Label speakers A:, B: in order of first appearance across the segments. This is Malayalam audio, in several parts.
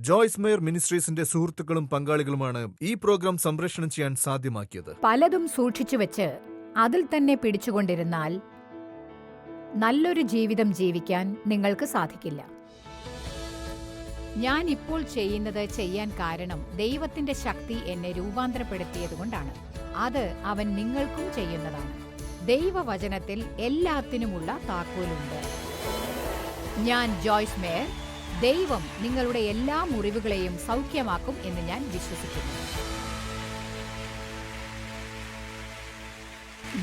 A: ജോയ്സ് മേയർ മിനിസ്ട്രീസിന്റെ സുഹൃത്തുക്കളും പങ്കാളികളുമാണ് ഈ പ്രോഗ്രാം സംപ്രേഷണം ചെയ്യാൻ സാധ്യമാക്കിയത്.
B: പലതും സൂക്ഷിച്ചുവെച്ച് അതിൽ തന്നെ പിടിച്ചുകൊണ്ടിരുന്നാൽ നല്ലൊരു ജീവിതം ജീവിക്കാൻ നിങ്ങൾക്ക് സാധിക്കില്ല. ഞാൻ ഇപ്പോൾ ചെയ്യുന്നത് ചെയ്യാൻ കാരണം ദൈവത്തിന്റെ ശക്തി എന്നെ രൂപാന്തരപ്പെടുത്തിയതുകൊണ്ടാണ്. അത് അവൻ നിങ്ങൾക്കും ചെയ്യുന്നതാണ്. ദൈവവചനത്തിൽ എല്ലാത്തിനുമുള്ള താക്കോലുണ്ട്. ഞാൻ ജോയ്സ് മേയർ. ദൈവം നിങ്ങളുടെ എല്ലാ മുറിവുകളെയും സൗഖ്യമാക്കും എന്ന് ഞാൻ വിശ്വസിക്കുന്നു.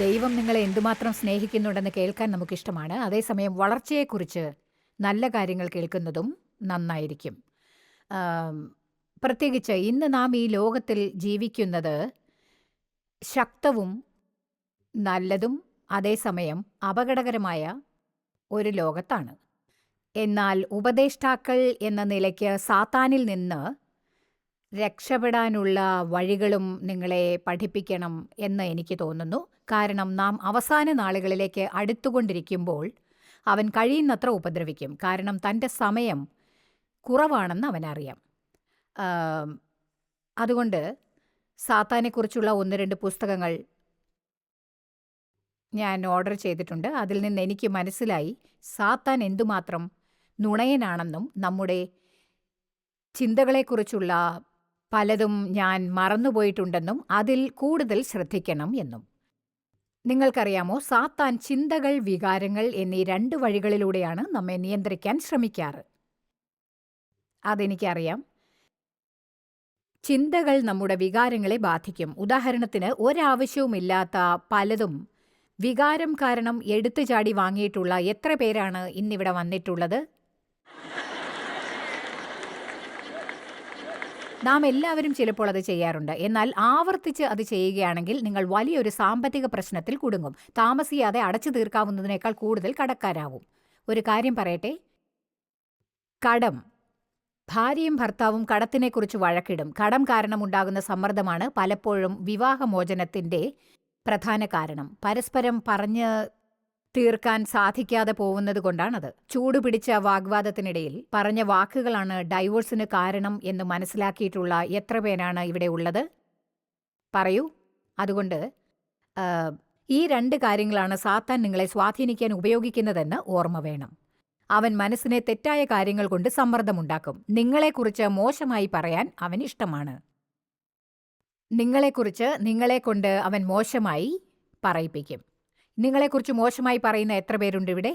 B: ദൈവം നിങ്ങളെ എന്തുമാത്രം സ്നേഹിക്കുന്നുണ്ടെന്ന് കേൾക്കാൻ നമുക്കിഷ്ടമാണ്. അതേസമയം വളർച്ചയെക്കുറിച്ച് നല്ല കാര്യങ്ങൾ കേൾക്കുന്നതും നന്നായിരിക്കും. പ്രത്യേകിച്ച് ഇന്ന് നാം ഈ ലോകത്തിൽ ജീവിക്കുന്നത് ശക്തവും നല്ലതും അതേസമയം അപകടകരമായ ഒരു ലോകത്താണ്. എന്നാൽ ഉപദേഷ്ടാക്കൾ എന്ന നിലയ്ക്ക് സാത്താനിൽ നിന്ന് രക്ഷപ്പെടാനുള്ള വഴികളും നിങ്ങളെ പഠിപ്പിക്കണം എന്ന് എനിക്ക് തോന്നുന്നു. കാരണം നാം അവസാന നാളുകളിലേക്ക് അടുത്തുകൊണ്ടിരിക്കുമ്പോൾ അവൻ കഴിയുന്നത്ര ഉപദ്രവിക്കും. കാരണം തൻ്റെ സമയം കുറവാണെന്ന് അവനറിയാം. അതുകൊണ്ട് സാത്താനെക്കുറിച്ചുള്ള 1-2 പുസ്തകങ്ങൾ ഞാൻ ഓർഡർ ചെയ്തിട്ടുണ്ട്. അതിൽ നിന്ന് എനിക്ക് മനസ്സിലായി സാത്താൻ എന്തുമാത്രം നുണയനാണെന്നും നമ്മുടെ ചിന്തകളെക്കുറിച്ചുള്ള പലതും ഞാൻ മറന്നുപോയിട്ടുണ്ടെന്നും അതിൽ കൂടുതൽ ശ്രദ്ധിക്കണം എന്നും. നിങ്ങൾക്കറിയാമോ, സാത്താൻ ചിന്തകൾ, വികാരങ്ങൾ എന്നീ 2 വഴികളിലൂടെയാണ് നമ്മെ നിയന്ത്രിക്കാൻ ശ്രമിക്കാറ്. അതെനിക്കറിയാം. ചിന്തകൾ നമ്മുടെ വികാരങ്ങളെ ബാധിക്കും. ഉദാഹരണത്തിന്, ഒരാവശ്യവുമില്ലാത്ത പലതും വികാരം കാരണം എടുത്തുചാടി വാങ്ങിയിട്ടുള്ള എത്ര പേരാണ് ഇന്നിവിടെ വന്നിട്ടുള്ളത്? നാം എല്ലാവരും ചിലപ്പോൾ അത് ചെയ്യാറുണ്ട്. എന്നാൽ ആവർത്തിച്ച് അത് ചെയ്യുകയാണെങ്കിൽ നിങ്ങൾ വലിയൊരു സാമ്പത്തിക പ്രശ്നത്തിൽ കുടുങ്ങും. താമസിയാതെ അടച്ചു തീർക്കാവുന്നതിനേക്കാൾ കൂടുതൽ കടക്കാരാവും. ഒരു കാര്യം പറയട്ടെ, കടം. ഭാര്യയും ഭർത്താവും കടത്തിനെക്കുറിച്ച് വഴക്കിടും. കടം കാരണമുണ്ടാകുന്ന സമ്മർദ്ദമാണ് പലപ്പോഴും വിവാഹമോചനത്തിന്റെ പ്രധാന കാരണം. പരസ്പരം പറഞ്ഞ് തീർക്കാൻ സാധിക്കാതെ പോകുന്നത് കൊണ്ടാണത്. ചൂടുപിടിച്ച വാഗ്വാദത്തിനിടയിൽ പറഞ്ഞ വാക്കുകളാണ് ഡൈവോഴ്സിന് കാരണം എന്ന് മനസ്സിലാക്കിയിട്ടുള്ള എത്ര പേരാണ് ഇവിടെ ഉള്ളത്? പറയൂ. അതുകൊണ്ട് ഈ 2 കാര്യങ്ങളാണ് സാത്താൻ നിങ്ങളെ സ്വാധീനിക്കാൻ ഉപയോഗിക്കുന്നതെന്ന് ഓർമ്മ വേണം. അവൻ മനസ്സിനെ തെറ്റായ കാര്യങ്ങൾ കൊണ്ട് സമ്മർദ്ദമുണ്ടാക്കും. നിങ്ങളെക്കുറിച്ച് മോശമായി പറയാൻ അവന് ഇഷ്ടമാണ്. നിങ്ങളെക്കുറിച്ച് നിങ്ങളെക്കൊണ്ട് അവൻ മോശമായി പറയിപ്പിക്കും. നിങ്ങളെക്കുറിച്ച് മോശമായി പറയുന്ന എത്ര പേരുണ്ട് ഇവിടെ?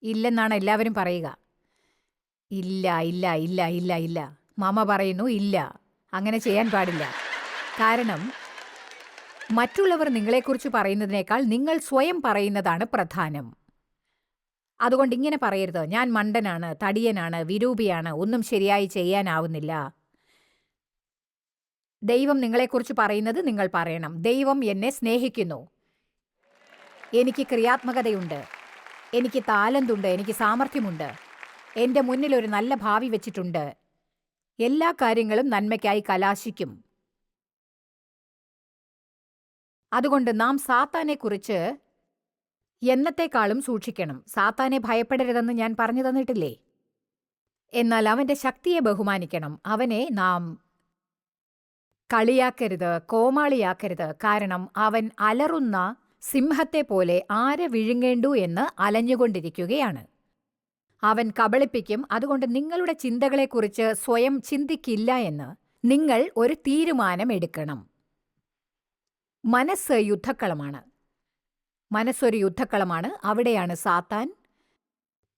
B: ഇല്ലെന്നാണ് എല്ലാവരും പറയുക. ഇല്ല ഇല്ല ഇല്ല ഇല്ല ഇല്ല. മാമ പറയുന്നു ഇല്ല, അങ്ങനെ ചെയ്യാൻ പാടില്ല. കാരണം മറ്റുള്ളവർ നിങ്ങളെക്കുറിച്ച് പറയുന്നതിനേക്കാൾ നിങ്ങൾ സ്വയം പറയുന്നതാണ് പ്രധാനം. അതുകൊണ്ട് ഇങ്ങനെ പറയരുത്, ഞാൻ മണ്ടനാണ്, തടിയനാണ്, വിരൂപിയാണ്, ഒന്നും ശരിയായി ചെയ്യാനാവുന്നില്ല. ദൈവം നിങ്ങളെക്കുറിച്ച് പറയുന്നത് നിങ്ങൾ പറയണം. ദൈവം എന്നെ സ്നേഹിക്കുന്നു, എനിക്ക് ക്രിയാത്മകതയുണ്ട്, എനിക്ക് താലന്തുണ്ട്, എനിക്ക് സാമർഥ്യമുണ്ട്, എൻ്റെ മുന്നിൽ ഒരു നല്ല ഭാവി വെച്ചിട്ടുണ്ട്, എല്ലാ കാര്യങ്ങളും നന്മയ്ക്കായി കലാശിക്കും. അതുകൊണ്ട് നാം സാത്താനെക്കുറിച്ച് എന്നത്തെക്കാളും സൂക്ഷിക്കണം. സാത്താനെ ഭയപ്പെടരുതെന്ന് ഞാൻ പറഞ്ഞു തന്നിട്ടില്ലേ? എന്നാൽ അവൻ്റെ ശക്തിയെ ബഹുമാനിക്കണം. അവനെ നാം കളിയാക്കരുത്, കോമാളിയാക്കരുത്. കാരണം അവൻ അലറുന്ന സിംഹത്തെ പോലെ ആരെ വിഴുങ്ങേണ്ടു എന്ന് അലഞ്ഞുകൊണ്ടിരിക്കുകയാണ്. അവൻ കബളിപ്പിക്കും. അതുകൊണ്ട് നിങ്ങളുടെ ചിന്തകളെക്കുറിച്ച് സ്വയം ചിന്തിക്കില്ല എന്ന് നിങ്ങൾ ഒരു തീരുമാനമെടുക്കണം. മനസ്സ് യുദ്ധക്കളമാണ്. മനസ്സൊരു യുദ്ധക്കളമാണ്. അവിടെയാണ് സാത്താൻ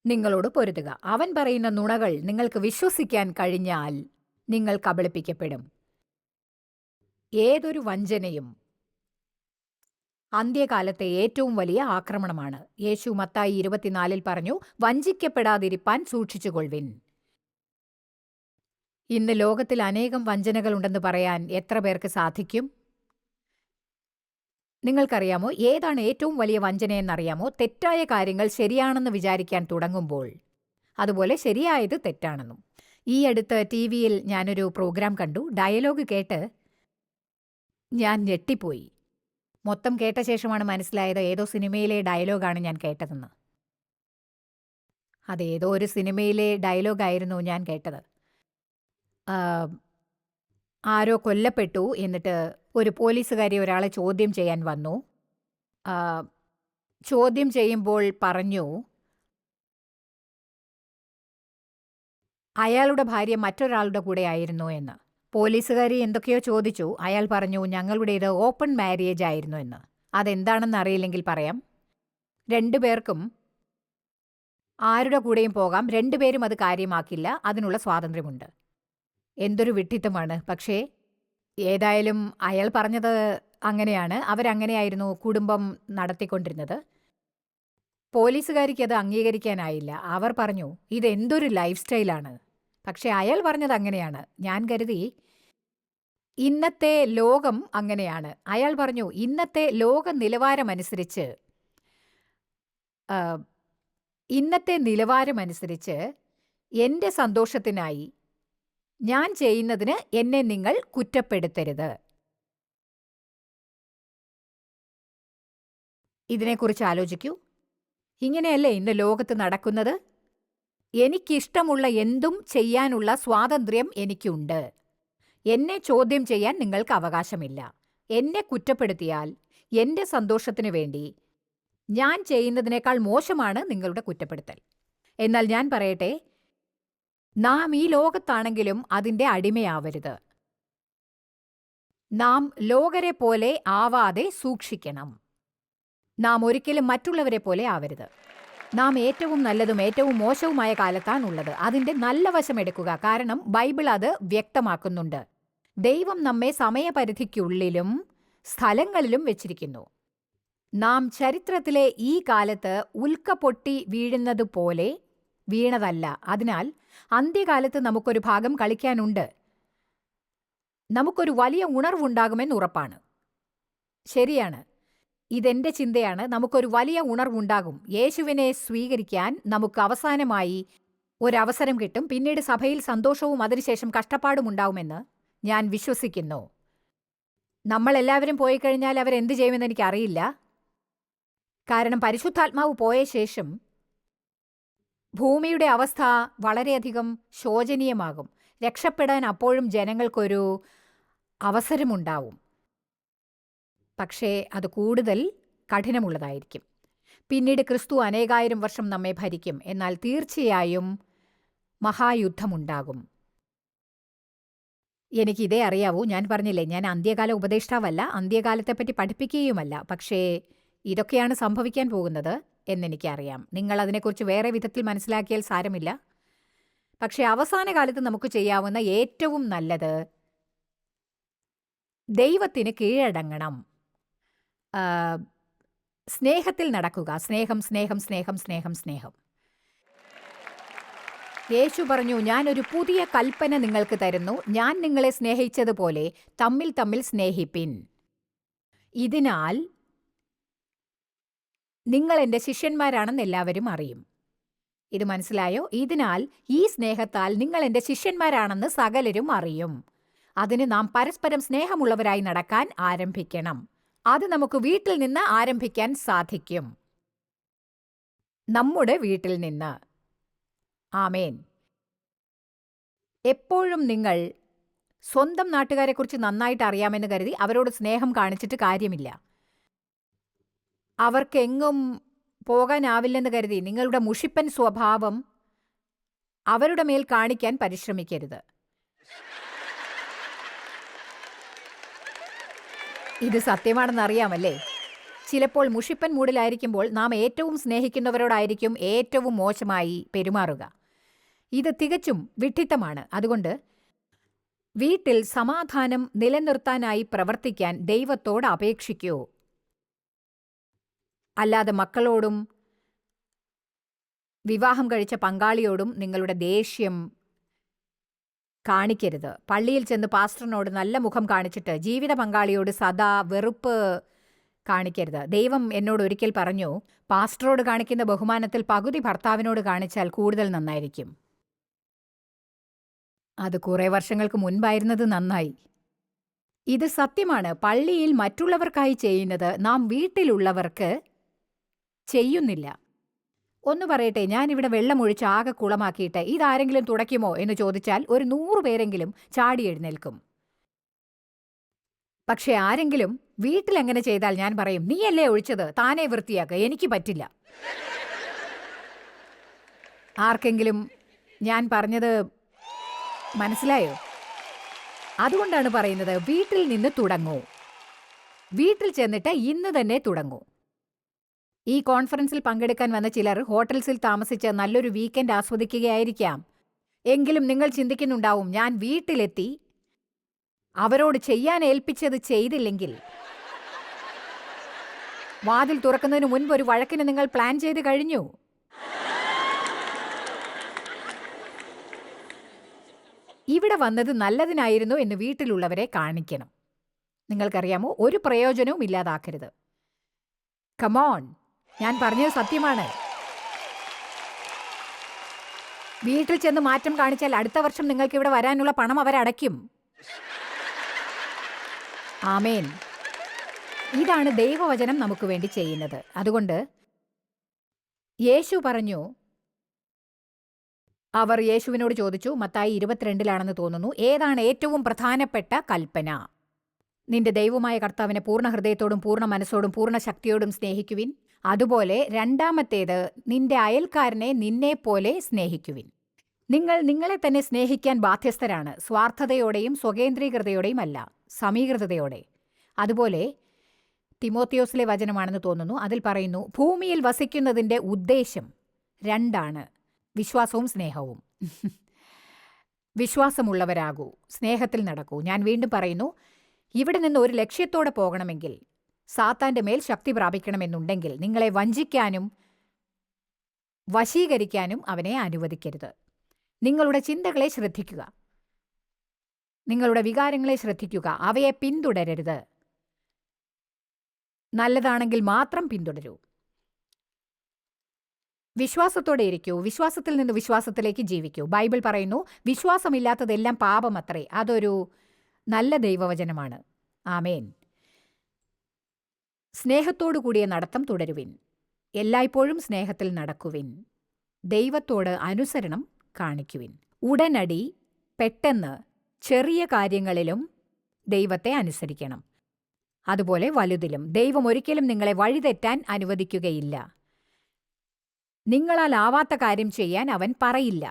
B: നിങ്ങളോട് പൊരുതുക. അവൻ പറയുന്ന നുണകൾ നിങ്ങൾക്ക് വിശ്വസിക്കാൻ കഴിഞ്ഞാൽ നിങ്ങൾ കബളിപ്പിക്കപ്പെടും. ഏതൊരു വഞ്ചനയും അന്ത്യകാലത്തെ ഏറ്റവും വലിയ ആക്രമണമാണ്. യേശു മത്തായി 24 പറഞ്ഞു, വഞ്ചിക്കപ്പെടാതിരിപ്പാൻ സൂക്ഷിച്ചുകൊള്ളുവിൻ. ഇന്ന് ലോകത്തിൽ അനേകം വഞ്ചനകളുണ്ടെന്ന് പറയാൻ എത്ര പേർക്ക് സാധിക്കും? നിങ്ങൾക്കറിയാമോ ഏതാണ് ഏറ്റവും വലിയ വഞ്ചനയെന്നറിയാമോ? തെറ്റായ കാര്യങ്ങൾ ശരിയാണെന്ന് വിചാരിക്കാൻ തുടങ്ങുമ്പോൾ അതുപോലെ ശരിയായത് തെറ്റാണെന്നും. ഈ അടുത്ത് TV-യിൽ ഞാനൊരു പ്രോഗ്രാം കണ്ടു. ഡയലോഗ് കേട്ട് ഞാൻ ഞെട്ടിപ്പോയി. മൊത്തം കേട്ട ശേഷമാണ് മനസ്സിലായത് ഏതോ സിനിമയിലെ ഡയലോഗാണ് ഞാൻ കേട്ടതെന്ന്. അതേതോ ഒരു സിനിമയിലെ ഡയലോഗായിരുന്നു ഞാൻ കേട്ടത്. ആ, ആരോ കൊല്ലപ്പെട്ടു, എന്നിട്ട് ഒരു പോലീസുകാരി ഒരാളെ ചോദ്യം ചെയ്യാൻ വന്നു. ആ, ചോദ്യം ചെയ്യുമ്പോൾ പറഞ്ഞു, അയാളുടെ ഭാര്യ മറ്റൊരാളുടെ കൂടെ ആയിരുന്നു എന്ന്. പോലീസുകാരി എന്തൊക്കെയോ ചോദിച്ചു. അയാൾ പറഞ്ഞു, ഞങ്ങളുടേത് ഓപ്പൺ മാരേജ് ആയിരുന്നു എന്ന്. അതെന്താണെന്ന് അറിയില്ലെങ്കിൽ പറയാം. രണ്ടുപേർക്കും ആരുടെ കൂടെയും പോകാം, രണ്ടുപേരും അത് കാര്യമാക്കില്ല, അതിനുള്ള സ്വാതന്ത്ര്യമുണ്ട്. എന്തൊരു വിഡ്ഢിത്തമാണ്. പക്ഷേ ഏതായാലും അയാൾ പറഞ്ഞത് അങ്ങനെയാണ്. അവരങ്ങനെയായിരുന്നു കുടുംബം നടത്തിക്കൊണ്ടിരുന്നത്. പോലീസുകാരിക്ക് അത് അംഗീകരിക്കാനായില്ല. അവർ പറഞ്ഞു, ഇതെന്തൊരു ലൈഫ് സ്റ്റൈലാണ്. പക്ഷെ അയാൾ പറഞ്ഞത് അങ്ങനെയാണ്. ഞാൻ കരുതി ഇന്നത്തെ ലോകം അങ്ങനെയാണ്. അയാൾ പറഞ്ഞു, ഇന്നത്തെ ലോക നിലവാരമനുസരിച്ച് ആ, ഇന്നത്തെ നിലവാരമനുസരിച്ച് എൻ്റെ സന്തോഷത്തിനായി ഞാൻ ചെയ്യുന്നതിന് എന്നെ നിങ്ങൾ കുറ്റപ്പെടുത്തരുത്. ഇതിനെക്കുറിച്ച് ആലോചിക്കൂ. ഇങ്ങനെയല്ലേ ഇന്ന് ലോകത്ത് നടക്കുന്നത്? എനിക്കിഷ്ടമുള്ള എന്തും ചെയ്യാനുള്ള സ്വാതന്ത്ര്യം എനിക്കുണ്ട്. എന്നെ ചോദ്യം ചെയ്യാൻ നിങ്ങൾക്ക് അവകാശമില്ല. എന്നെ കുറ്റപ്പെടുത്തിയാൽ എൻ്റെ സന്തോഷത്തിനു വേണ്ടി ഞാൻ ചെയ്യുന്നതിനേക്കാൾ മോശമാണ് നിങ്ങളുടെ കുറ്റപ്പെടുത്തൽ. എന്നാൽ ഞാൻ പറയട്ടെ, നാം ഈ ലോകത്താണെങ്കിലും അതിൻ്റെ അടിമയാവരുത്. നാം ലോകരെ പോലെ ആവാതെ സൂക്ഷിക്കണം. നാം ഒരിക്കലും മറ്റുള്ളവരെ പോലെ ആവരുത്. നാം ഏറ്റവും നല്ലതും ഏറ്റവും മോശവുമായ കാലത്താണുള്ളത്. അതിൻ്റെ നല്ല വശം എടുക്കുക. കാരണം ബൈബിൾ അത് വ്യക്തമാക്കുന്നുണ്ട്. ദൈവം നമ്മെ സമയപരിധിക്കുള്ളിലും സ്ഥലങ്ങളിലും വെച്ചിരിക്കുന്നു. നാം ചരിത്രത്തിലെ ഈ കാലത്ത് ഉൽക്ക പൊട്ടി വീഴുന്നതുപോലെ വീണതല്ല. അതിനാൽ അന്ത്യകാലത്ത് നമുക്കൊരു ഭാഗം കളിക്കാനുണ്ട്. നമുക്കൊരു വലിയ ഉണർവുണ്ടാകുമെന്ന് ഉറപ്പാണ്. ശരിയാണ്, ഇതെന്റെ ചിന്തയാണ്. നമുക്കൊരു വലിയ ഉണർവുണ്ടാകും. യേശുവിനെ സ്വീകരിക്കാൻ നമുക്ക് അവസാനമായി ഒരവസരം കിട്ടും. പിന്നീട് സഭയിൽ സന്തോഷവും അതിനുശേഷം കഷ്ടപ്പാടും ഉണ്ടാവുമെന്ന് ഞാൻ വിശ്വസിക്കുന്നു. നമ്മളെല്ലാവരും പോയി കഴിഞ്ഞാൽ അവരെന്ത് ചെയ്യുമെന്ന് എനിക്കറിയില്ല. കാരണം പരിശുദ്ധാത്മാവ് പോയ ശേഷം ഭൂമിയുടെ അവസ്ഥ വളരെയധികം ശോചനീയമാകും. രക്ഷപ്പെടാൻ അപ്പോഴും ജനങ്ങൾക്കൊരു അവസരമുണ്ടാവും. പക്ഷേ അത് കൂടുതൽ കഠിനമുള്ളതായിരിക്കും. പിന്നീട് ക്രിസ്തു അനേകായിരം വർഷം നമ്മെ ഭരിക്കും. എന്നാൽ തീർച്ചയായും മഹായുദ്ധമുണ്ടാകും. എനിക്കിതേ അറിയാവൂ. ഞാൻ പറഞ്ഞില്ലേ, ഞാൻ അന്ത്യകാല ഉപദേഷ്ടാവല്ല, അന്ത്യകാലത്തെപ്പറ്റി പഠിപ്പിക്കുകയുമല്ല. പക്ഷേ ഇതൊക്കെയാണ് സംഭവിക്കാൻ പോകുന്നത് എന്നെനിക്കറിയാം. നിങ്ങൾ അതിനെക്കുറിച്ച് വേറെ വിധത്തിൽ മനസ്സിലാക്കിയാൽ സാരമില്ല. പക്ഷേ അവസാന കാലത്ത് നമുക്ക് ചെയ്യാവുന്ന ഏറ്റവും നല്ലത് ദൈവത്തിന് കീഴടങ്ങണം. ആ, സ്നേഹത്തിൽ നടക്കുക. സ്നേഹം, സ്നേഹം, സ്നേഹം, സ്നേഹം, സ്നേഹം. യേശു പറഞ്ഞു, ഞാനൊരു പുതിയ കൽപ്പന നിങ്ങൾക്ക് തരുന്നു. ഞാൻ നിങ്ങളെ സ്നേഹിച്ചതുപോലെ തമ്മിൽ തമ്മിൽ സ്നേഹിപ്പിൻ. ഇതിനാൽ നിങ്ങൾ എൻ്റെ ശിഷ്യന്മാരാണെന്ന് എല്ലാവരും അറിയും. ഇത് മനസ്സിലായോ? ഇതിനാൽ ഈ സ്നേഹത്താൽ നിങ്ങൾ എൻ്റെ ശിഷ്യന്മാരാണെന്ന് സകലരും അറിയും. അതിന് നാം പരസ്പരം സ്നേഹമുള്ളവരായി നടക്കാൻ ആരംഭിക്കണം. അത് നമുക്ക് വീട്ടിൽ നിന്ന് ആരംഭിക്കാൻ സാധിക്കും. നമ്മുടെ വീട്ടിൽ നിന്ന്. ആമേൻ. എപ്പോഴും നിങ്ങൾ സ്വന്തം നാട്ടുകാരെക്കുറിച്ച് നന്നായിട്ട് അറിയാമെന്ന് കരുതി അവരോട് സ്നേഹം കാണിച്ചിട്ട് കാര്യമില്ല. അവർക്കെങ്ങും പോകാനാവില്ലെന്ന് കരുതി നിങ്ങളുടെ മുഷിപ്പൻ സ്വഭാവം അവരുടെ മേൽ കാണിക്കാൻ പരിശ്രമിക്കരുത്. ഇത് സത്യമാണെന്നറിയാമല്ലേ? ചിലപ്പോൾ മുഷിപ്പൻ മൂഡിലായിരിക്കുമ്പോൾ നാം ഏറ്റവും സ്നേഹിക്കുന്നവരോടായിരിക്കും ഏറ്റവും മോശമായി പെരുമാറുക. ഇത് തികച്ചും വിഡ്ഢിത്തമാണ്. അതുകൊണ്ട് വീട്ടിൽ സമാധാനം നിലനിർത്താനായി പ്രവർത്തിക്കാൻ ദൈവത്തോട് അപേക്ഷിക്കൂ. അല്ലാതെ മക്കളോടും വിവാഹം കഴിച്ച പങ്കാളിയോടും നിങ്ങളുടെ ദേഷ്യം കാണിക്കരുത്. പള്ളിയിൽ ചെന്ന് പാസ്റ്ററിനോട് നല്ല മുഖം കാണിച്ചിട്ട് ജീവിത പങ്കാളിയോട് സദാ വെറുപ്പ് കാണിക്കരുത്. ദൈവം എന്നോട് ഒരിക്കൽ പറഞ്ഞു, പാസ്റ്ററോട് കാണിക്കുന്ന ബഹുമാനത്തിൽ പകുതി ഭർത്താവിനോട് കാണിച്ചാൽ കൂടുതൽ നന്നായിരിക്കും. അത് കുറേ വർഷങ്ങൾക്ക് മുൻപായിരുന്നത് നന്നായി. ഇത് സത്യമാണ്. പള്ളിയിൽ മറ്റുള്ളവർക്കായി ചെയ്യുന്നത് നാം വീട്ടിലുള്ളവർക്ക് ചെയ്യുന്നില്ല. ഒന്ന് പറയട്ടെ, ഞാനിവിടെ വെള്ളമൊഴിച്ച് ആകെ കുളമാക്കിയിട്ട് ഇതാരെങ്കിലും തുടയ്ക്കുമോ എന്ന് ചോദിച്ചാൽ ഒരു 100 പേരെങ്കിലും ചാടി എഴുന്നേൽക്കും. പക്ഷെ ആരെങ്കിലും വീട്ടിലെങ്ങനെ ചെയ്താൽ ഞാൻ പറയും, നീയല്ലേ ഒഴിച്ചത്, താനേ വൃത്തിയാക്ക, എനിക്ക് പറ്റില്ല. ആർക്കെങ്കിലും ഞാൻ പറഞ്ഞത് മനസ്സിലായോ? അതുകൊണ്ടാണ് പറയുന്നത്, വീട്ടിൽ നിന്ന് തുടങ്ങൂ. വീട്ടിൽ ചെന്നിട്ട് ഇന്ന് തന്നെ തുടങ്ങൂ. ഈ കോൺഫറൻസിൽ പങ്കെടുക്കാൻ വന്ന ചിലർ ഹോട്ടൽസിൽ താമസിച്ച് നല്ലൊരു വീക്കെൻഡ് ആസ്വദിക്കുകയായിരിക്കാം. എങ്കിലും നിങ്ങൾ ചിന്തിക്കുന്നുണ്ടാവും, ഞാൻ വീട്ടിലെത്തി അവരോട് ചെയ്യാൻ ഏൽപ്പിച്ചത് ചെയ്തില്ലെങ്കിൽ വാതിൽ തുറക്കുന്നതിന് മുൻപ് ഒരു വഴക്കിന് നിങ്ങൾ പ്ലാൻ ചെയ്ത് കഴിഞ്ഞു. ഇവിടെ വന്നത് നല്ലതിനായിരുന്നു എന്ന് വീട്ടിലുള്ളവരെ കാണിക്കണം. നിങ്ങൾക്കറിയാമോ, ഒരു പ്രയോജനവും ഇല്ലാതാക്കരുത്. കമോൺ, ഞാൻ പറഞ്ഞത് സത്യമാണ്. വീട്ടിൽ ചെന്ന് മാറ്റം കാണിച്ചാൽ അടുത്ത വർഷം നിങ്ങൾക്ക് ഇവിടെ വരാനുള്ള പണം അവരടയ്ക്കും. ആമേൻ. ഇതാണ് ദൈവവചനം നമുക്ക് വേണ്ടി ചെയ്യുന്നത്. അതുകൊണ്ട് യേശു പറഞ്ഞു, അവർ യേശുവിനോട് ചോദിച്ചു, മത്തായി 22 തോന്നുന്നു, ഏതാണ് ഏറ്റവും പ്രധാനപ്പെട്ട കൽപ്പന? നിന്റെ ദൈവമായ കർത്താവിനെ പൂർണ്ണ ഹൃദയത്തോടും പൂർണ്ണ മനസ്സോടും പൂർണ്ണ ശക്തിയോടും സ്നേഹിക്കുവിൻ. അതുപോലെ രണ്ടാമത്തേത്, നിന്റെ അയൽക്കാരനെ നിന്നെപ്പോലെ സ്നേഹിക്കുവിൻ. നിങ്ങൾ നിങ്ങളെ തന്നെ സ്നേഹിക്കാൻ ബാധ്യസ്ഥരാണ്, സ്വാർത്ഥതയോടെയും സ്വകേന്ദ്രീകൃതയോടെയും അല്ല, സമീകൃതയോടെ. അതുപോലെ തിമോത്തിയോസിലെ വചനമാണെന്ന് തോന്നുന്നു, അതിൽ പറയുന്നു, ഭൂമിയിൽ വസിക്കുന്നതിൻ്റെ ഉദ്ദേശം 2 വിശ്വാസവും സ്നേഹവും. വിശ്വാസമുള്ളവരാകൂ, സ്നേഹത്തിൽ നടക്കൂ. ഞാൻ വീണ്ടും പറയുന്നു, ഇവിടെ നിന്ന് ഒരു ലക്ഷ്യത്തോടെ പോകണമെങ്കിൽ, സാത്താന്റെ മേൽ ശക്തി പ്രാപിക്കണമെന്നുണ്ടെങ്കിൽ നിങ്ങളെ വഞ്ചിക്കാനും വശീകരിക്കാനും അവനെ അനുവദിക്കരുത്. നിങ്ങളുടെ ചിന്തകളെ ശ്രദ്ധിക്കുക, നിങ്ങളുടെ വികാരങ്ങളെ ശ്രദ്ധിക്കുക, അവയെ പിന്തുടരരുത്. നല്ലതാണെങ്കിൽ മാത്രം പിന്തുടരൂ. വിശ്വാസത്തോടെ ഇരിക്കൂ, വിശ്വാസത്തിൽ നിന്ന് വിശ്വാസത്തിലേക്ക് ജീവിക്കൂ. ബൈബിൾ പറയുന്നു, വിശ്വാസമില്ലാത്തതെല്ലാം പാപമത്രേ. അതൊരു നല്ല ദൈവവചനമാണ്. ആമേൻ. സ്നേഹത്തോടു കൂടിയ നടത്തം തുടരുവിൻ. എല്ലായ്പ്പോഴും സ്നേഹത്തിൽ നടക്കുവിൻ. ദൈവത്തോട് അനുസരണം കാണിക്കുവിൻ. ഉടനടി, പെട്ടെന്ന്, ചെറിയ കാര്യങ്ങളിലും ദൈവത്തെ അനുസരിക്കണം. അതുപോലെ വലുതിലും. ദൈവം ഒരിക്കലും നിങ്ങളെ വഴിതെറ്റാൻ അനുവദിക്കുകയില്ല. നിങ്ങളാൽ ആവാത്ത കാര്യം ചെയ്യാൻ അവൻ പറയില്ല.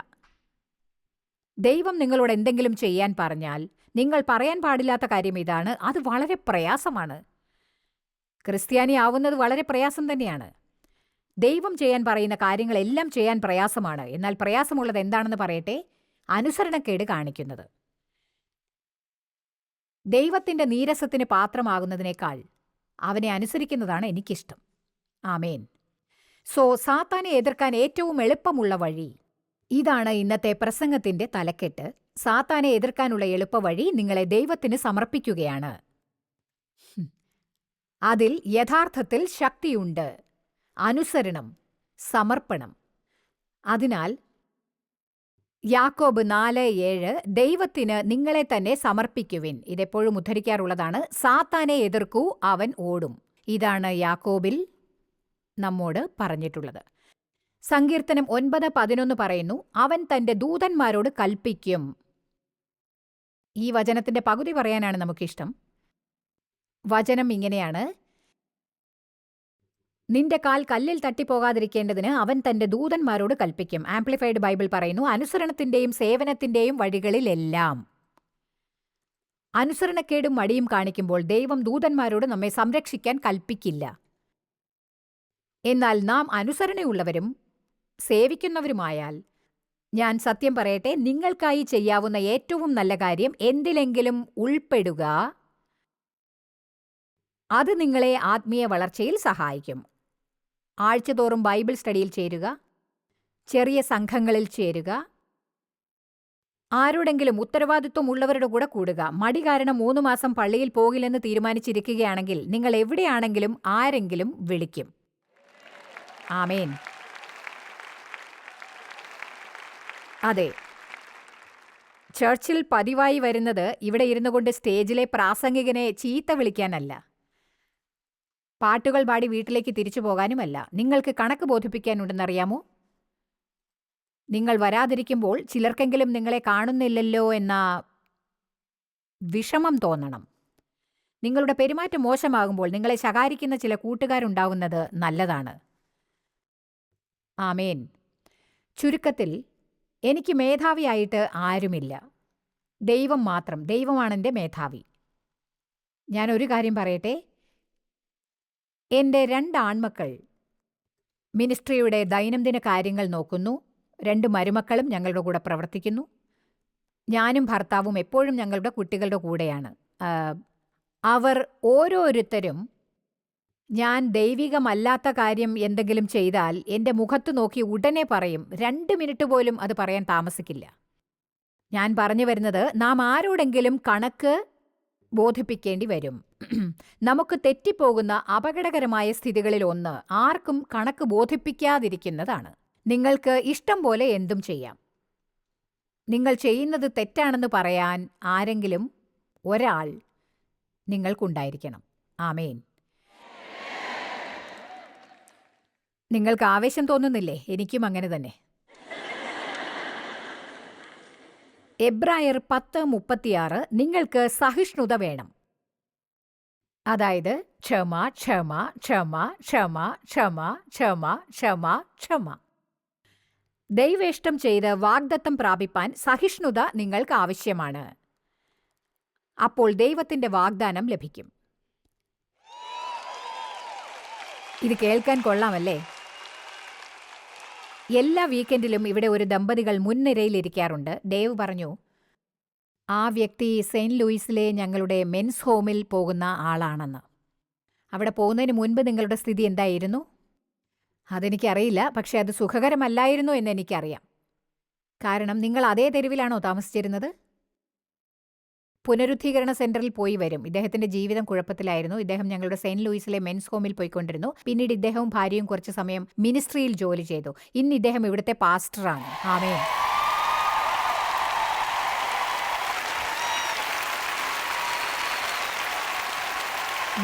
B: ദൈവം നിങ്ങളോട് എന്തെങ്കിലും ചെയ്യാൻ പറഞ്ഞാൽ നിങ്ങൾ പറയാൻ പാടില്ലാത്ത കാര്യം ഇതാണ്, അത് വളരെ പ്രയാസമാണ്. ക്രിസ്ത്യാനി ആവുന്നത് വളരെ പ്രയാസം തന്നെയാണ്. ദൈവം ചെയ്യാൻ പറയുന്ന കാര്യങ്ങളെല്ലാം ചെയ്യാൻ പ്രയാസമാണ്. എന്നാൽ പ്രയാസമുള്ളത് എന്താണെന്ന് പറയട്ടെ, അനുസരണക്കേട് കാണിക്കുന്നത്. ദൈവത്തിൻ്റെ നീരസത്തിന് പാത്രമാകുന്നതിനേക്കാൾ അവനെ അനുസരിക്കുന്നതാണ് എനിക്കിഷ്ടം. ആമേൻ. സാത്താനെ എതിർക്കാൻ ഏറ്റവും എളുപ്പമുള്ള വഴി ഇതാണ്. ഇന്നത്തെ പ്രസംഗത്തിന്റെ തലക്കെട്ട്, സാത്താനെ എതിർക്കാനുള്ള എളുപ്പവഴി നിങ്ങളെ ദൈവത്തിന് സമർപ്പിക്കുകയാണ്. അതിൽ യഥാർത്ഥത്തിൽ ശക്തിയുണ്ട്. അനുസരണം, സമർപ്പണം. അതിനാൽ യാക്കോബ് 4:7, ദൈവത്തിന് നിങ്ങളെ തന്നെ സമർപ്പിക്കുവിൻ. ഇതെപ്പോഴും ഉദ്ധരിക്കാറുള്ളതാണ്. സാത്താനെ എതിർക്കൂ, അവൻ ഓടും. ഇതാണ് യാക്കോബിൽ നമ്മോട് പറഞ്ഞിട്ടുള്ളത്. സങ്കീർത്തനം 9:11 പറയുന്നു, അവൻ തന്റെ ദൂതന്മാരോട് കൽപ്പിക്കും. ഈ വചനത്തിന്റെ പകുതി പറയാനാണ് നമുക്കിഷ്ടം. വചനം ഇങ്ങനെയാണ്, നിന്റെ കാൽ കല്ലിൽ തട്ടിപ്പോകാതിരിക്കേണ്ടതിന് അവൻ തന്റെ ദൂതന്മാരോട് കൽപ്പിക്കും. ആംപ്ലിഫൈഡ് ബൈബിൾ പറയുന്നു, അനുസരണത്തിന്റെയും സേവനത്തിന്റെയും വഴികളിലെല്ലാം. അനുസരണക്കേടും മടിയും കാണിക്കുമ്പോൾ ദൈവം ദൂതന്മാരോട് നമ്മെ സംരക്ഷിക്കാൻ കൽപ്പിക്കില്ല. എന്നാൽ നാം അനുസരണയുള്ളവരും സേവിക്കുന്നവരുമായാൽ, ഞാൻ സത്യം പറയട്ടെ, നിങ്ങൾക്കായി ചെയ്യാവുന്ന ഏറ്റവും നല്ല കാര്യം എന്തിലെങ്കിലും ഉൾപ്പെടുക. അത് നിങ്ങളെ ആത്മീയ വളർച്ചയിൽ സഹായിക്കും. ആഴ്ചതോറും ബൈബിൾ സ്റ്റഡിയിൽ ചേരുക, ചെറിയ സംഘങ്ങളിൽ ചേരുക, ആരോടെങ്കിലും ഉത്തരവാദിത്വമുള്ളവരുടെ കൂടെ കൂടുക. മടി കാരണം 3 മാസം പള്ളിയിൽ പോകില്ലെന്ന് തീരുമാനിച്ചിരിക്കുകയാണെങ്കിൽ നിങ്ങൾ എവിടെയാണെങ്കിലും ആരെങ്കിലും വിളിക്കും. ആമേൻ. അതെ, ചർച്ചിൽ പതിവായി വരുന്നത് ഇവിടെ ഇരുന്നു കൊണ്ട് സ്റ്റേജിലെ പ്രാസംഗികനെ ചീത്ത വിളിക്കാനല്ല. പാട്ടുകൾ പാടി വീട്ടിലേക്ക് തിരിച്ചു പോകാനുമല്ല. നിങ്ങൾക്ക് കണക്ക് ബോധിപ്പിക്കാനുണ്ടെന്നറിയാമോ? നിങ്ങൾ വരാതിരിക്കുമ്പോൾ ചിലർക്കെങ്കിലും നിങ്ങളെ കാണുന്നില്ലല്ലോ എന്ന വിഷമം തോന്നണം. നിങ്ങളുടെ പെരുമാറ്റം മോശമാകുമ്പോൾ നിങ്ങളെ ശകാരിക്കുന്ന ചില കൂട്ടുകാരുണ്ടാവുന്നത് നല്ലതാണ്. ആമേൻ. ചുരുക്കത്തിൽ, എനിക്ക് മേധാവിയായിട്ട് ആരുമില്ല. ദൈവം മാത്രം. ദൈവമാണെൻ്റെ മേധാവി. ഞാനൊരു കാര്യം പറയട്ടെ. എൻ്റെ 2 ആൺമക്കൾ മിനിസ്ട്രിയുടെ ദൈനംദിന കാര്യങ്ങൾ നോക്കുന്നു. 2 മരുമക്കളും ഞങ്ങളുടെ കൂടെ പ്രവർത്തിക്കുന്നു. ഞാനും ഭർത്താവും എപ്പോഴും ഞങ്ങളുടെ കുട്ടികളുടെ കൂടെയാണ്. അവർ ഓരോരുത്തരും ഞാൻ ദൈവികമല്ലാത്ത കാര്യം എന്തെങ്കിലും ചെയ്താൽ എൻ്റെ മുഖത്ത് നോക്കി ഉടനെ പറയും. 2 മിനിറ്റ് പോലും അത് പറയാൻ താമസിക്കില്ല. ഞാൻ പറഞ്ഞു വരുന്നത്, നാം ആരോടെങ്കിലും കണക്ക് ബോധിപ്പിക്കേണ്ടി വരും. നമുക്ക് തെറ്റിപ്പോകുന്ന അപകടകരമായ സ്ഥിതികളിൽ ഒന്ന് ആർക്കും കണക്ക് ബോധിപ്പിക്കാതിരിക്കുന്നതാണ്. നിങ്ങൾക്ക് ഇഷ്ടം പോലെ എന്തും ചെയ്യാം. നിങ്ങൾ ചെയ്യുന്നത് തെറ്റാണെന്ന് പറയാൻ ആരെങ്കിലും ഒരാൾ നിങ്ങൾക്കുണ്ടായിരിക്കണം. ആമേൻ. നിങ്ങൾക്ക് ആവേശം തോന്നുന്നില്ലേ? എനിക്കും അങ്ങനെ തന്നെ. എബ്രായർ 10:36 നിങ്ങൾക്ക് സഹിഷ്ണുത വേണം. അതായത് ക്ഷമ, ക്ഷമ, ക്ഷമ, ക്ഷമ, ക്ഷമ, ക്ഷമ, ക്ഷമ, ക്ഷമ. ദൈവേഷ്ടം ചെയ്ത് വാഗ്ദത്തം പ്രാപിപ്പാൻ സഹിഷ്ണുത നിങ്ങൾക്ക് ആവശ്യമാണ്. അപ്പോൾ ദൈവത്തിന്റെ വാഗ്ദാനം ലഭിക്കും. ഇത് കേൾക്കാൻ കൊള്ളാമല്ലേ? എല്ലാ വീക്കെൻഡിലും ഇവിടെ ഒരു ദമ്പതികൾ മുൻനിരയിലിരിക്കാറുണ്ട്. ഡേവ് പറഞ്ഞു, ആ വ്യക്തി സെയിന്റ് ലൂയിസിലെ ഞങ്ങളുടെ മെൻസ് ഹോമിൽ പോകുന്ന ആളാണെന്ന്. അവിടെ പോകുന്നതിന് മുൻപ് നിങ്ങളുടെ സ്ഥിതി എന്തായിരുന്നു? അതെനിക്കറിയില്ല. പക്ഷെ അത് സുഖകരമല്ലായിരുന്നു എന്ന് എനിക്കറിയാം. കാരണം നിങ്ങൾ അതേ തെരുവിലാണോ താമസിച്ചിരുന്നത്? പുനരുദ്ധീകരണ സെന്ററിൽ പോയി വരും. ഇദ്ദേഹത്തിന്റെ ജീവിതം കുഴപ്പത്തിലായിരുന്നു. ഇദ്ദേഹം ഞങ്ങളുടെ സെയിന്റ് ലൂയിസിലെ മെൻസ് ഹോമിൽ പോയിക്കൊണ്ടിരുന്നു. പിന്നീട് ഇദ്ദേഹവും ഭാര്യയും കുറച്ചു സമയം മിനിസ്ട്രിയിൽ ജോലി ചെയ്തു. ഇന്ന് ഇദ്ദേഹം ഇവിടുത്തെ പാസ്റ്ററാണ്. ആമേൻ.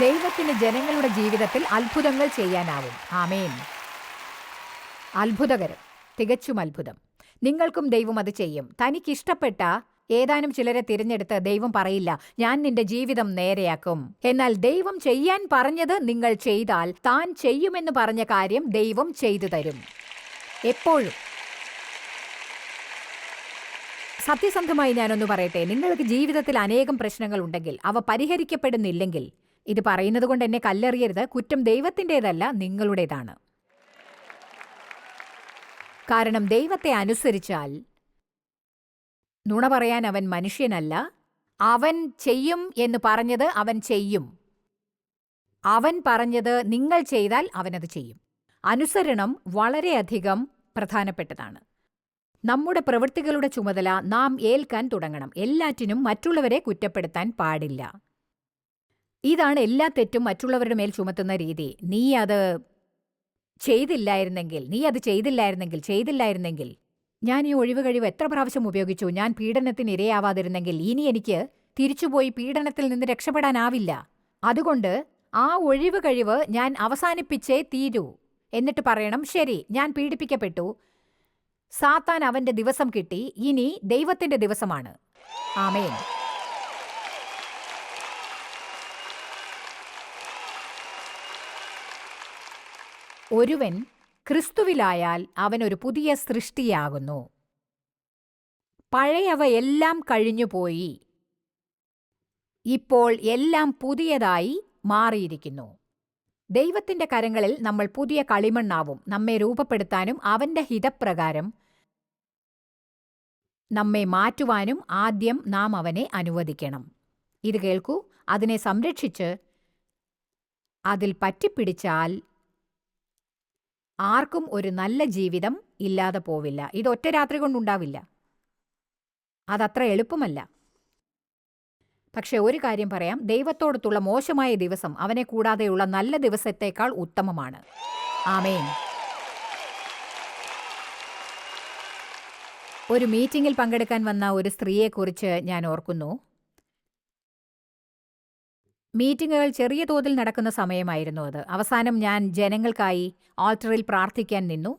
B: ദൈവത്തിന് ജനങ്ങളുടെ ജീവിതത്തിൽ അത്ഭുതങ്ങൾ ചെയ്യാനാവും. ആമേൻ. അത്ഭുതകരം. തികച്ചും അത്ഭുതം. നിങ്ങൾക്കും ദൈവം അത് ചെയ്യും. തനിക്കിഷ്ടപ്പെട്ട ഏതാനും ചിലരെ തിരഞ്ഞെടുത്ത് ദൈവം പറയില്ല, ഞാൻ നിന്റെ ജീവിതം നേരെയാക്കും. എന്നാൽ ദൈവം ചെയ്യാൻ പറഞ്ഞത് നിങ്ങൾ ചെയ്താൽ താൻ ചെയ്യുമെന്ന് പറഞ്ഞ കാര്യം ദൈവം ചെയ്തു തരും. എപ്പോഴും. സത്യസന്ധമായി ഞാനൊന്ന് പറയട്ടെ, നിങ്ങൾക്ക് ജീവിതത്തിൽ അനേകം പ്രശ്നങ്ങൾ ഉണ്ടെങ്കിൽ അവ പരിഹരിക്കപ്പെടുന്നില്ലെങ്കിൽ, ഇത് പറയുന്നത് കൊണ്ട് എന്നെ കല്ലെറിയരുത്, കുറ്റം ദൈവത്തിൻ്റെതല്ല, നിങ്ങളുടേതാണ്. കാരണം ദൈവത്തെ അനുസരിച്ചാൽ നുണ പറയാൻ അവൻ മനുഷ്യനല്ല. അവൻ ചെയ്യും എന്ന് പറഞ്ഞത് അവൻ ചെയ്യും. അവൻ പറഞ്ഞത് നിങ്ങൾ ചെയ്താൽ അവനത് ചെയ്യും. അനുസരണം വളരെയധികം പ്രധാനപ്പെട്ടതാണ്. നമ്മുടെ പ്രവൃത്തികളുടെ ചുമതല നാം ഏൽക്കാൻ തുടങ്ങണം. എല്ലാറ്റിനും മറ്റുള്ളവരെ കുറ്റപ്പെടുത്താൻ പാടില്ല. ഇതാണ് എല്ലാ തെറ്റും മറ്റുള്ളവരുടെ മേൽ ചുമത്തുന്ന രീതി. നീ അത് ചെയ്തില്ലായിരുന്നെങ്കിൽ ഞാൻ ഈ ഒഴിവ് കഴിവ് എത്ര പ്രാവശ്യം ഉപയോഗിച്ചു. ഞാൻ പീഡനത്തിന് ഇരയാവാതിരുന്നെങ്കിൽ ഇനി എനിക്ക് തിരിച്ചുപോയി പീഡനത്തിൽ നിന്ന് രക്ഷപ്പെടാനാവില്ല. അതുകൊണ്ട് ആ ഒഴിവ് കഴിവ് ഞാൻ അവസാനിപ്പിച്ചേ തീരൂ. എന്നിട്ട് പറയണം, ശരി, ഞാൻ പീഡിപ്പിക്കപ്പെട്ടു, സാത്താൻ അവന്റെ ദിവസം കിട്ടി, ഇനി ദൈവത്തിന്റെ ദിവസമാണ്. ആമേൻ. ഒരുവൻ ക്രിസ്തുവിലായാൽ അവനൊരു പുതിയ സൃഷ്ടിയാകുന്നു. പഴയവ എല്ലാം കഴിഞ്ഞുപോയി, ഇപ്പോൾ എല്ലാം പുതിയതായി മാറിയിരിക്കുന്നു. ദൈവത്തിന്റെ കരങ്ങളിൽ നമ്മൾ പുതിയ കളിമണ്ണാവും. നമ്മെ രൂപപ്പെടുത്താനും അവന്റെ ഹിതപ്രകാരം നമ്മെ മാറ്റുവാനും ആദ്യം നാം അവനെ അനുവദിക്കണം. ഇത് കേൾക്കൂ. അതിനെ സംരക്ഷിച്ച് അതിൽ പറ്റിപ്പിടിച്ചാൽ ആർക്കും ഒരു നല്ല ജീവിതം ഇല്ലാതെ പോവില്ല. ഇത് ഒറ്റ രാത്രി കൊണ്ടുണ്ടാവില്ല. അതത്ര എളുപ്പമല്ല. പക്ഷെ ഒരു കാര്യം പറയാം, ദൈവത്തോടത്തുള്ള മോശമായ ദിവസം അവനെ കൂടാതെയുള്ള നല്ല ദിവസത്തേക്കാൾ ഉത്തമമാണ്. ആമേൻ. ഒരു മീറ്റിംഗിൽ പങ്കെടുക്കാൻ വന്ന ഒരു സ്ത്രീയെക്കുറിച്ച് ഞാൻ ഓർക്കുന്നു. മീറ്റിങ്ങുകൾ ചെറിയ തോതിൽ നടക്കുന്ന സമയമായിരുന്നു അത്. അവസാനം ഞാൻ ജനങ്ങൾക്കായി ആൾട്ടറിൽ പ്രാർത്ഥിക്കാൻ നിന്നു.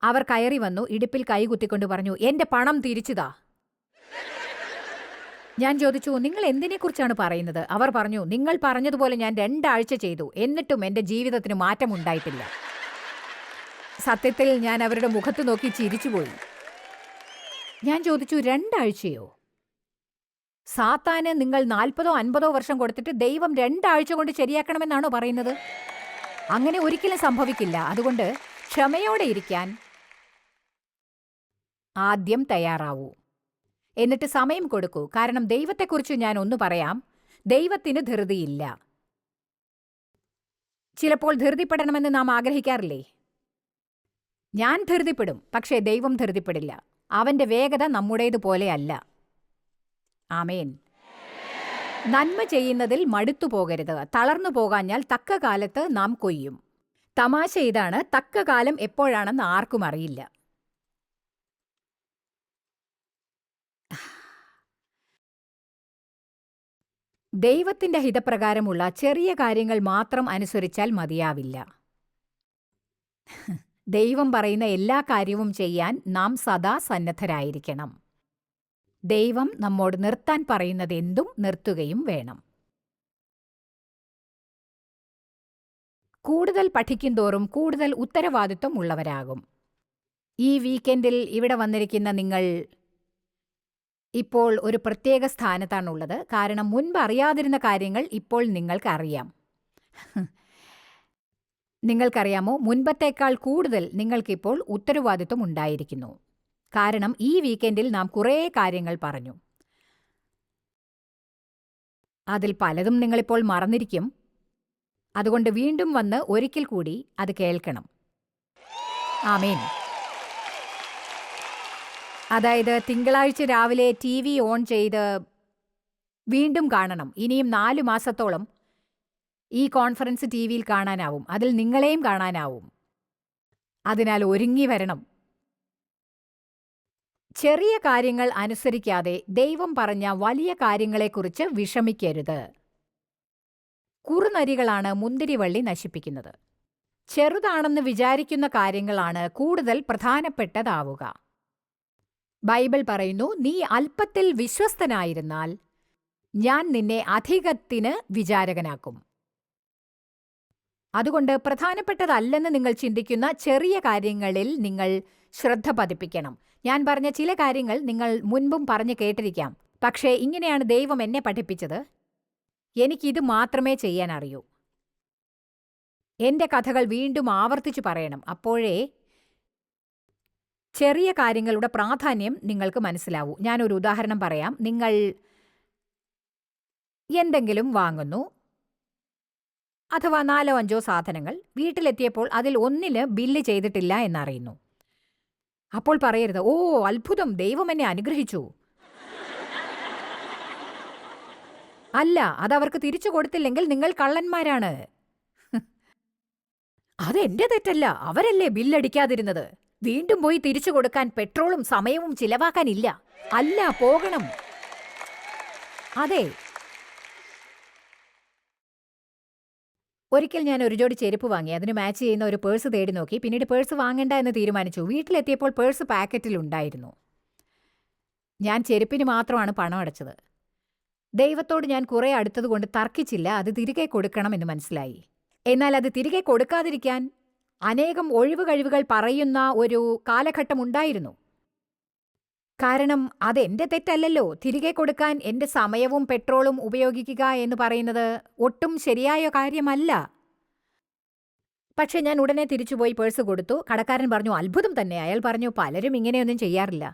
B: അവർ കയറി വന്നു, ഇടുപ്പിൽ കൈകുത്തിക്കൊണ്ട് പറഞ്ഞു, "എന്റെ പണം തിരിച്ചുതാ." ഞാൻ ചോദിച്ചു, "നിങ്ങൾ എന്തിനെക്കുറിച്ചാണ് പറയുന്നത്?" അവർ പറഞ്ഞു, "നിങ്ങൾ പറഞ്ഞതുപോലെ ഞാൻ 2 ആഴ്ച ചെയ്തു, എന്നിട്ടും എന്റെ ജീവിതത്തിന് മാറ്റമുണ്ടായിട്ടില്ല." സത്യത്തിൽ ഞാൻ അവരുടെ മുഖത്ത് നോക്കി ചിരിച്ചുപോയി. ഞാൻ ചോദിച്ചു, 2 ആഴ്ചയോ? സാത്താന് നിങ്ങൾ 40 50 വർഷം കൊടുത്തിട്ട് ദൈവം 2 ആഴ്ച കൊണ്ട് ശരിയാക്കണമെന്നാണോ പറയുന്നത്? അങ്ങനെ ഒരിക്കലും സംഭവിക്കില്ല. അതുകൊണ്ട് ക്ഷമയോടെ ഇരിക്കാൻ ആദ്യം തയ്യാറാവൂ. എന്നിട്ട് സമയം കൊടുക്കൂ. കാരണം ദൈവത്തെക്കുറിച്ച് ഞാൻ ഒന്ന് പറയാം. ദൈവത്തിന് ധൃതിയില്ല. ചിലപ്പോൾ ധൃതിപ്പെടണമെന്ന് നാം ആഗ്രഹിക്കാറില്ലേ? ഞാൻ ധൃതിപ്പെടും, പക്ഷേ ദൈവം ധൃതിപ്പെടില്ല. അവന്റെ വേഗത നമ്മുടേതുപോലെയല്ല. ആമേൻ. നന്മ ചെയ്യുന്നതിൽ മടുത്തു പോകരുത്. തളർന്നു പോകാഞ്ഞാൽ തക്ക കാലത്ത് നാം കൊയ്യും. തമാശ ഇതാണ്, തക്ക കാലം എപ്പോഴാണെന്ന് ആർക്കും അറിയില്ല. ദൈവത്തിന്റെ ഹിതപ്രകാരമുള്ള ചെറിയ കാര്യങ്ങൾ മാത്രം അനുസരിച്ചാൽ മതിയാവില്ല. ദൈവം പറയുന്ന എല്ലാ കാര്യവും ചെയ്യാൻ നാം സദാ സന്നദ്ധരായിരിക്കണം. ദൈവം നമ്മോട് നിർത്താൻ പറയുന്നതെന്തും നിർത്തുകയും വേണം. കൂടുതൽ പഠിക്കുന്തോറും കൂടുതൽ ഉത്തരവാദിത്വം ഉള്ളവരാകും. ഈ വീക്കെൻഡിൽ ഇവിടെ വന്നിരിക്കുന്ന നിങ്ങൾ ഇപ്പോൾ ഒരു പ്രത്യേക സ്ഥാനത്താണുള്ളത്. കാരണം മുൻപ് അറിയാതിരുന്ന കാര്യങ്ങൾ ഇപ്പോൾ നിങ്ങൾക്കറിയാം. നിങ്ങൾക്കറിയാമോ, മുൻപത്തേക്കാൾ കൂടുതൽ നിങ്ങൾക്കിപ്പോൾ ഉത്തരവാദിത്വം ഉണ്ടായിരിക്കുന്നു. കാരണം ഈ വീക്കെൻഡിൽ നാം കുറേ കാര്യങ്ങൾ പറഞ്ഞു. അതിൽ പലതും നിങ്ങളിപ്പോൾ മറന്നിരിക്കും. അതുകൊണ്ട് വീണ്ടും വന്ന് ഒരിക്കൽ കൂടി അത് കേൾക്കണം. ആമേൻ. അതായത് തിങ്കളാഴ്ച രാവിലെ TV ഓൺ ചെയ്ത് വീണ്ടും കാണണം. ഇനിയും 4 മാസത്തോളം ഈ കോൺഫറൻസ് TVയിൽ കാണാനാവും. അതിൽ നിങ്ങളെയും കാണാനാവും. അതിനാൽ ഒരുങ്ങി വരണം. ചെറിയ കാര്യങ്ങൾ അനുസരിക്കാതെ ദൈവം പറഞ്ഞ വലിയ കാര്യങ്ങളെക്കുറിച്ച് വിഷമിക്കരുത്. കുറുനരികളാണ് മുന്തിരിവള്ളി നശിപ്പിക്കുന്നത്. ചെറുതാണെന്ന് വിചാരിക്കുന്ന കാര്യങ്ങളാണ് കൂടുതൽ പ്രധാനപ്പെട്ടതാവുക. ബൈബിൾ പറയുന്നു, "നീ അല്പത്തിൽ വിശ്വസ്തനായിരുന്നാൽ ഞാൻ നിന്നെ അധികത്തിന് വിചാരകനാക്കും." അതുകൊണ്ട് പ്രധാനപ്പെട്ടതല്ലെന്ന് നിങ്ങൾ ചിന്തിക്കുന്ന ചെറിയ കാര്യങ്ങളിൽ നിങ്ങൾ ശ്രദ്ധ പതിപ്പിക്കണം. ഞാൻ പറഞ്ഞ ചില കാര്യങ്ങൾ നിങ്ങൾ മുൻപും പറഞ്ഞു കേട്ടിരിക്കാം. പക്ഷേ ഇങ്ങനെയാണ് ദൈവം എന്നെ പഠിപ്പിച്ചത്. എനിക്കിത് മാത്രമേ ചെയ്യാൻ അറിയൂ. എന്റെ കഥകൾ വീണ്ടും ആവർത്തിച്ചു പറയണം. അപ്പോഴേ ചെറിയ കാര്യങ്ങളുടെ പ്രാധാന്യം നിങ്ങൾക്ക് മനസ്സിലാവൂ. ഞാനൊരു ഉദാഹരണം പറയാം. നിങ്ങൾ എന്തെങ്കിലും വാങ്ങുന്നു, അഥവാ 4 5 സാധനങ്ങൾ. വീട്ടിലെത്തിയപ്പോൾ അതിൽ ഒന്നിന് ബില്ല് ചെയ്തിട്ടില്ല എന്നറിയുന്നു. അപ്പോൾ പറയരുത്, "ഓ അത്ഭുതം, ദൈവം എന്നെ അനുഗ്രഹിച്ചു." അല്ല, അതവർക്ക് തിരിച്ചു കൊടുത്തില്ലെങ്കിൽ നിങ്ങൾ കള്ളന്മാരാണ്. അതെന്റെ തെറ്റല്ല, അവരല്ലേ ബില്ലടിക്കാതിരുന്നത്. വീണ്ടും പോയി തിരിച്ചു കൊടുക്കാൻ പെട്രോളും സമയവും ചിലവാക്കാനില്ല. അല്ല, പോകണം. അതെ. ഒരിക്കൽ ഞാൻ ഒരു ജോഡി ചെരുപ്പ് വാങ്ങി. അതിന് മാച്ച് ചെയ്യുന്ന ഒരു പേഴ്സ് തേടി നോക്കി. പിന്നീട് പേഴ്സ് വാങ്ങണ്ട എന്ന് തീരുമാനിച്ചു. വീട്ടിലെത്തിയപ്പോൾ പേഴ്സ് പാക്കറ്റിലുണ്ടായിരുന്നു. ഞാൻ ചെരുപ്പിന് മാത്രമാണ് പണം അടച്ചത്. ദൈവത്തോട് ഞാൻ കുറെ അടുത്തതുകൊണ്ട് തർക്കിച്ചില്ല. അത് തിരികെ കൊടുക്കണമെന്ന് മനസ്സിലായി. എന്നാൽ അത് തിരികെ കൊടുക്കാതിരിക്കാൻ അനേകം ഒഴിവ് കഴിവുകൾ പറയുന്ന ഒരു കാലഘട്ടമുണ്ടായിരുന്നു. കാരണം അതെന്റെ തെറ്റല്ലല്ലോ. തിരികെ കൊടുക്കാൻ എന്റെ സമയവും പെട്രോളും ഉപയോഗിക്കുക എന്ന് പറയുന്നത് ഒട്ടും ശരിയായ കാര്യമല്ല. പക്ഷെ ഞാൻ ഉടനെ തിരിച്ചുപോയി പേഴ്സ് കൊടുത്തു. കടക്കാരൻ പറഞ്ഞു, "അത്ഭുതം തന്നെ." അയാൾ പറഞ്ഞു, "പലരും ഇങ്ങനെയൊന്നും ചെയ്യാറില്ല."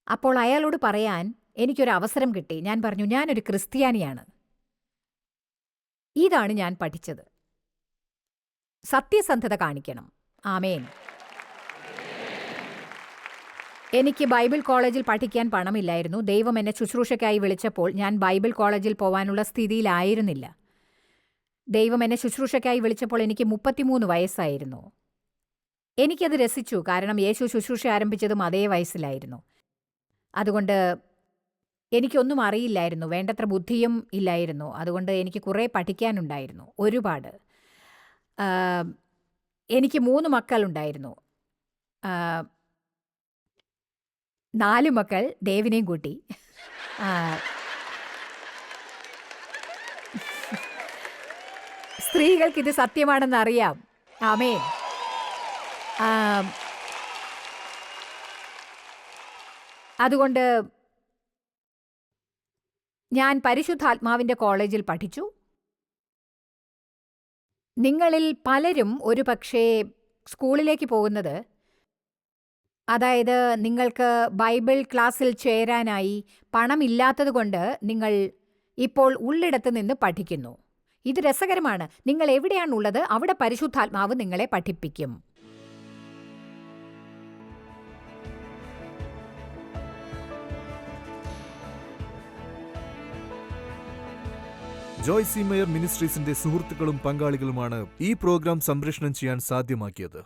B: അപ്പോൾ അയാളോട് പറയാൻ എനിക്കൊരു അവസരം കിട്ടി. ഞാൻ പറഞ്ഞു, "ഞാനൊരു ക്രിസ്ത്യാനിയാണ്." ഇതാണ് ഞാൻ പഠിച്ചത്. സത്യസന്ധത കാണിക്കണം. ആമേൻ. എനിക്ക് ബൈബിൾ കോളേജിൽ പഠിക്കാൻ പണമില്ലായിരുന്നു. ദൈവം എന്നെ ശുശ്രൂഷയ്ക്കായി വിളിച്ചപ്പോൾ ഞാൻ ബൈബിൾ കോളേജിൽ പോവാനുള്ള സ്ഥിതിയിലായിരുന്നില്ല. ദൈവം എന്നെ ശുശ്രൂഷയ്ക്കായി വിളിച്ചപ്പോൾ എനിക്ക് 33 വയസ്സായിരുന്നു. എനിക്കത് രസിച്ചു. കാരണം യേശു ശുശ്രൂഷ ആരംഭിച്ചതും അതേ വയസ്സിലായിരുന്നു. അതുകൊണ്ട് എനിക്കൊന്നും അറിയില്ലായിരുന്നു. വേണ്ടത്ര ബുദ്ധിയും ഇല്ലായിരുന്നു. അതുകൊണ്ട് എനിക്ക് കുറേ പഠിക്കാനുണ്ടായിരുന്നു. ഒരുപാട്. ആഹ്, എനിക്ക് 3 മക്കളുണ്ടായിരുന്നു. ആഹ്, 4 മക്കൾ ദേവിനെയും കൂട്ടി. ആഹ്, സ്ത്രീകൾക്കിത് സത്യമാണെന്നറിയാം. ആമേൻ. ആം, അതുകൊണ്ട് ഞാൻ പരിശുദ്ധാത്മാവിന്റെ കോളേജിൽ പഠിച്ചു. നിങ്ങളിൽ പലരും ഒരുപക്ഷേ സ്കൂളിലേക്ക് പോകുന്നത്, അതായത് നിങ്ങൾക്ക് ബൈബിൾ ക്ലാസ്സിൽ ചേരാനായി പണമില്ലാത്തതുകൊണ്ട് നിങ്ങൾ ഇപ്പോൾ ഉള്ളിടത്ത് നിന്ന് പഠിക്കുന്നു. ഇത് രസകരമാണ്. നിങ്ങൾ എവിടെയാണുള്ളത് അവിടെ പരിശുദ്ധാത്മാവ് നിങ്ങളെ പഠിപ്പിക്കും.
A: ജോയ് സി മേയർ മിനിസ്ട്രീസിന്റെ സുഹൃത്തുക്കളും പങ്കാളികളുമാണ് ഈ പ്രോഗ്രാം സംപ്രേഷണം ചെയ്യാൻ സാധ്യമാക്കിയത്.